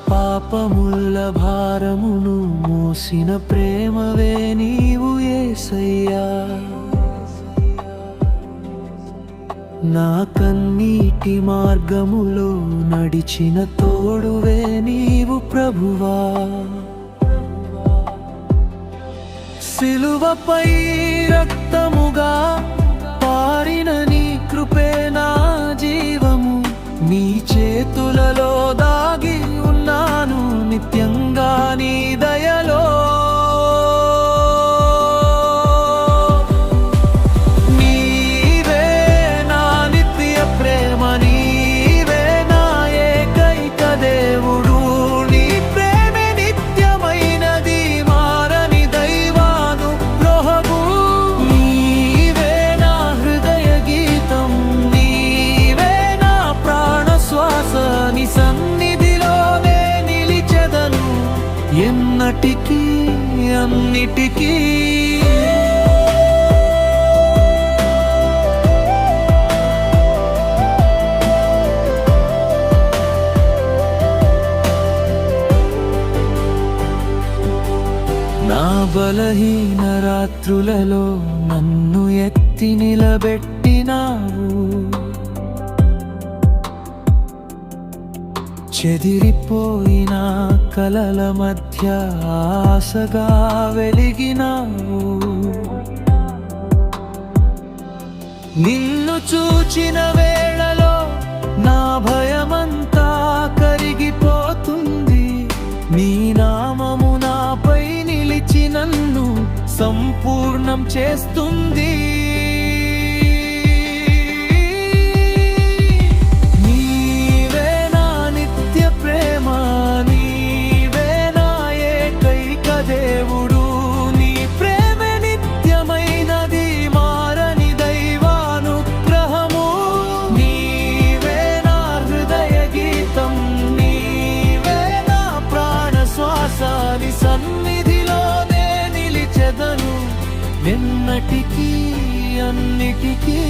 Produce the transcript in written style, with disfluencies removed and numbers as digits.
పాపముల భారమును మోసిన ప్రేమవే నీవు యేసయ్యా. నా కన్నీటి మార్గములో నడిచిన తోడువే నీవు ప్రభువా. సిలువపై రక్తముగా పారిన నీ కృపే నా జీవము. నీ చేతులలో దాగి ఉన్నాను నిత్యంగా నీ దయలో. నీవే నా నిత్య ప్రేమ, నీవే నా ఏకైక దేవుడు. నీ ప్రేమే నిత్యమైనది, మారని దైవానుగ్రహము. నీవే నా హృదయ గీతం, నీవే నా ప్రాణ శ్వాస. నీ సన్నిధిలోనే నిలిచెదను ఎన్నటికీ అన్నిటికీ. నా బలహీన రాత్రులలో నన్ను ఎత్తి నిలబెట్టినావు. చెదిరిపోయిన కలల మధ్య ఆశగా వెలిగినావు. నిన్ను చూచిన వేళలో నా భయమంతా కరిగిపోతుంది. నీ నామము నాపై నిలిచి నన్ను సంపూర్ణం చేస్తుంది. నీవే నా నిత్య ప్రేమ, నీవే నా ఏకైక దేవుడు. నీ ప్రేమే నిత్యమైనది, మారని దైవానుగ్రహము. నీవే నా హృదయ గీతం, నీవే నా ప్రాణ శ్వాస. నీ సన్నిధిలోనే నిలిచెదను ఎన్నటికీ అన్నిటికీ.